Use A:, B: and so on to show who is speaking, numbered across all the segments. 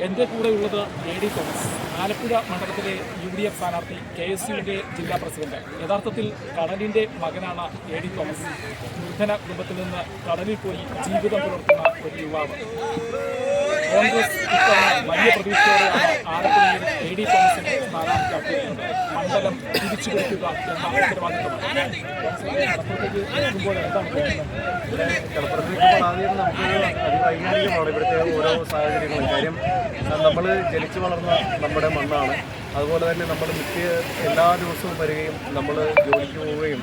A: എൻ്റെ കൂടെയുള്ളത് AD Thomas, Alappuzha മണ്ഡലത്തിലെ UDF സ്ഥാനാർത്ഥി, KSUവിൻ്റെ ജില്ലാ പ്രസിഡന്റ്. യഥാർത്ഥത്തിൽ കടലിൻ്റെ മകനാണ് AD തോമസ്. നിർധന കുടുംബത്തിൽ നിന്ന് കടലിൽ പോയി ജീവിതം പുലർത്തുന്ന ഒരു യുവാവ്. കോൺഗ്രസ് ഇത്തവണ വലിയ പ്രതീക്ഷയോടെയാണ് ആലപ്പുഴയിൽ AD തോമസിനെ സ്ഥാനാർത്ഥിയാക്കിയിരിക്കുന്നത്. മണ്ഡലം തിരിച്ചു കൊടുക്കുക എന്ന ഉത്തരവാദിത്തമാണ്.
B: ഇവിടെ കടപ്പുറത്തേക്ക് ആദ്യം നമുക്കൊരു അതിവൈകാരികമാണ് ഇവിടുത്തെ ഓരോ സാഹചര്യങ്ങളും. കാര്യം നമ്മൾ ജനിച്ചു വളർന്ന നമ്മുടെ മണ്ണാണ്. അതുപോലെ തന്നെ നമ്മൾ എല്ലാ ദിവസവും വരികയും നമ്മൾ ജോലിക്ക് പോവുകയും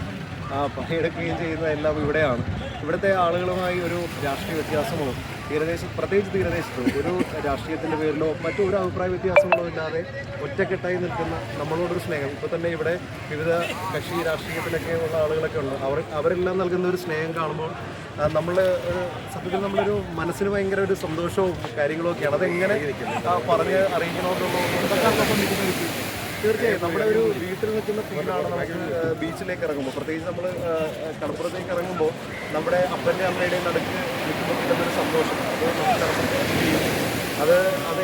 B: പണിയെടുക്കുകയും ചെയ്യുന്ന എല്ലാം ഇവിടെയാണ്. ഇവിടുത്തെ ആളുകളുമായി ഒരു രാഷ്ട്രീയ വ്യത്യാസമോ പ്രത്യേകിച്ച് തീരദേശത്ത് ഒരു രാഷ്ട്രീയത്തിൻ്റെ പേരിലോ മറ്റൊരു അഭിപ്രായ വ്യത്യാസങ്ങളോ ഇല്ലാതെ ഒറ്റക്കെട്ടായി നിൽക്കുന്ന നമ്മളോടൊരു സ്നേഹം. ഇപ്പോൾ തന്നെ ഇവിടെ വിവിധ കക്ഷി രാഷ്ട്രീയത്തിലൊക്കെ ഉള്ള ആളുകളൊക്കെ ഉണ്ട്. അവരെല്ലാം നൽകുന്ന ഒരു സ്നേഹം കാണുമ്പോൾ സത്യത്തിൽ നമ്മളൊരു മനസ്സിന് ഭയങ്കര ഒരു സന്തോഷവും കാര്യങ്ങളും ഒക്കെയാണ്. അതെങ്ങനെ പറഞ്ഞ് അറിയിക്കണമെന്നുള്ള തീർച്ചയായും നമ്മുടെ ഒരു വീട്ടിൽ നിൽക്കുന്ന ഫീലാണ് നമുക്ക് ബീച്ചിലേക്ക് ഇറങ്ങുമ്പോൾ. പ്രത്യേകിച്ച് നമ്മൾ കടപ്പുറത്തേക്ക് ഇറങ്ങുമ്പോൾ നമ്മുടെ അപ്പൻ്റെ അമ്മയുടെയും നടുക്ക് നിൽക്കുമ്പോൾ കിട്ടുന്നൊരു സന്തോഷം അത്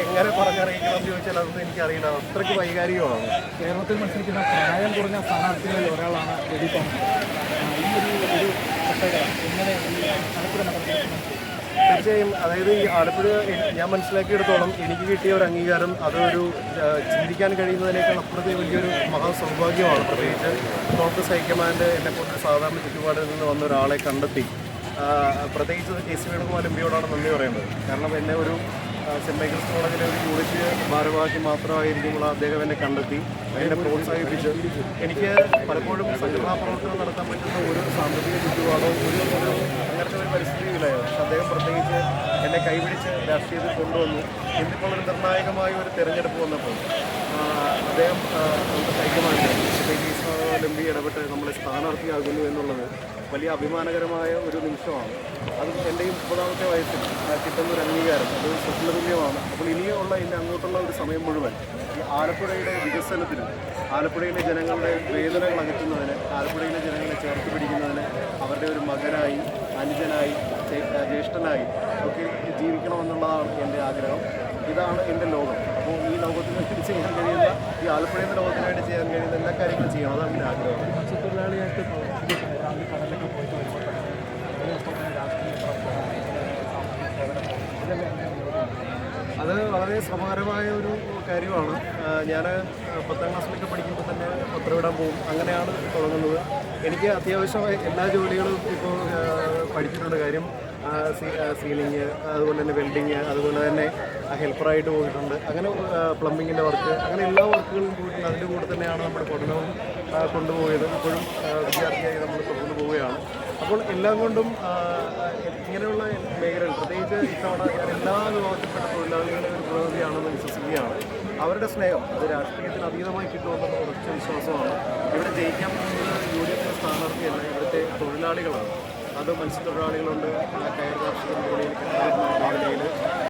B: എങ്ങനെ പറഞ്ഞറിയിക്കണം എന്ന് ചോദിച്ചാൽ അതൊന്നും എനിക്കറിയില്ല. അത്രയ്ക്ക് വൈകാരികമാണ്.
A: കേരളത്തിൽ മത്സരിക്കുന്ന പ്രായം കുറഞ്ഞ സ്ഥാനാർത്ഥികളിൽ ഒരാളാണ് AD തോമസ്. ഈ ഒരു പ്രത്യേകത എങ്ങനെ ആലപ്പുഴ നഗരത്തിൽ?
B: തീർച്ചയായും അതായത് ഈ ആലപ്പുഴ ഞാൻ മനസ്സിലാക്കിയെടുത്തോളം എനിക്ക് കിട്ടിയ ഒരു അംഗീകാരം അതൊരു ചിന്തിക്കാൻ കഴിയുന്നതിനേക്കാൾ അപ്പുറത്തെ വലിയൊരു മഹാസൗഭാഗ്യമാണ്. പ്രത്യേകിച്ച് കോൺഗ്രസ് ഹൈക്കമാൻഡ് എന്നെപ്പോലൊരു സാധാരണ ചുറ്റുപാടിൽ നിന്ന് വന്ന ഒരാളെ കണ്ടെത്തി. പ്രത്യേകിച്ച് KC വേണുഗോപാൽ MPയോടാണ് നന്ദി പറയുന്നത്. കാരണം എന്നെ ഒരു സെൻറ്റ് മൈക്കിൾസ് കോളേജിലെ ഒരു യൂണിറ്റ് ഭാരവാഹി മാത്രമായിരിക്കുമ്പോൾ അദ്ദേഹം എന്നെ കണ്ടെത്തി, എന്നെ പ്രോത്സാഹിപ്പിച്ച് എനിക്ക് പലപ്പോഴും സംഘടനാ പ്രവർത്തനം നടത്താൻ പറ്റുന്ന ഒരു സാമ്പത്തിക ചുറ്റുപാടോ അങ്ങനത്തെ ഒരു പരിസ്ഥിതിയിലായിരുന്നു. പക്ഷെ അദ്ദേഹം പ്രത്യേകിച്ച് എന്നെ കൈപിടിച്ച് രാഷ്ട്രീയത്തിൽ കൊണ്ടുവന്നു. ഇന്നിപ്പോൾ ഒരു നിർണായകമായ ഒരു തിരഞ്ഞെടുപ്പ് വന്നപ്പോൾ അദ്ദേഹം നമ്മുടെ ഹൈക്കമാൻഡ് MP ഇടപെട്ട് നമ്മളെ സ്ഥാനാർത്ഥിയാകുന്നു എന്നുള്ളത് വലിയ അഭിമാനകരമായ ഒരു നിമിഷമാണ്. അതും എൻ്റെ 30ാമത്തെ വയസ്സിൽ കിട്ടുന്ന ഒരു അംഗീകാരം അത് സ്വപ്നതുല്യമാണ്. അപ്പോൾ ഇനിയുള്ള ഇതിൻ്റെ അങ്ങോട്ടുള്ള ഒരു സമയം മുഴുവൻ ഈ ആലപ്പുഴയുടെ വികസനത്തിനും ആലപ്പുഴയിലെ ജനങ്ങളുടെ വേദനകൾ അകറ്റുന്നതിന്, ആലപ്പുഴയിലെ ജനങ്ങളെ ചേർത്ത് പിടിക്കുന്നതിന് അവരുടെ ഒരു മകനായി, അനുജനായി, ജ്യേഷ്ഠനായി ഒക്കെ ജീവിക്കണമെന്നുള്ളതാണ് എൻ്റെ ആഗ്രഹം. ഇതാണ് എൻ്റെ ലോകം. അപ്പോൾ ഈ ലോകത്തിന് വേണ്ടി ചെയ്യാൻ കഴിയുന്ന, ഈ ആലപ്പുഴയുടെ ലോകത്തിന് വേണ്ടി ചെയ്യാൻ കഴിയുന്ന എല്ലാ കാര്യങ്ങളും ചെയ്യണം. അതാണ് എൻ്റെ ആഗ്രഹം.
A: മത്സ്യത്തൊഴിലാളിയായിട്ട് കടലൊക്കെ പോയിട്ട് വരുമ്പോൾ
B: അത് വളരെ ശ്രമകരമായ ഒരു കാര്യമാണ്. ഞാൻ 10ാം ക്ലാസ്സിലൊക്കെ പഠിക്കുമ്പോൾ തന്നെ പത്രമിടാൻ പോകും. അങ്ങനെയാണ് തുടങ്ങുന്നത്. എനിക്ക് അത്യാവശ്യമായ എല്ലാ ജോലികളും ഇപ്പോൾ പഠിച്ചിട്ടുണ്ട്. കാര്യം സീലിങ്, അതുപോലെ തന്നെ വെൽഡിങ്, അതുപോലെ തന്നെ ഹെൽപ്പറായിട്ട് പോയിട്ടുണ്ട്. അങ്ങനെ പ്ലംബിങ്ങിൻ്റെ വർക്ക്, അങ്ങനെ എല്ലാ വർക്കുകളും പോയിട്ടുണ്ട്. അതിൻ്റെ കൂടെ തന്നെയാണ് നമ്മുടെ പഠനവും കൊണ്ടുപോയത്. ഇപ്പോഴും വിദ്യാർത്ഥിയായി നമ്മൾ തുടർന്നു പോവുകയാണ്. അപ്പോൾ എല്ലാം കൊണ്ടും ഇങ്ങനെയുള്ള മേഖലകൾ, പ്രത്യേകിച്ച് ഇത്തവണ ഞാൻ എല്ലാ വിഭാഗത്തിൽപ്പെട്ട തൊഴിലാളികളുടെ ഒരു പ്രതിനിധിയാണെന്ന് വിശ്വസിക്കുകയാണ്. അവരുടെ സ്നേഹം അത് രാഷ്ട്രീയത്തിന് അതീതമായി കിട്ടുമെന്നുള്ള ഉറച്ച വിശ്വാസമാണ്. ഇവിടെ ജയിക്കാൻ പോകുന്നത് UDF സ്ഥാനാർത്ഥിയല്ല, ഇവിടുത്തെ തൊഴിലാളികളാണ്. അത് മത്സ്യത്തൊഴിലാളികളുണ്ട്, കയർ കാർഷിക മേഖലയിൽ, മേഖലയിൽ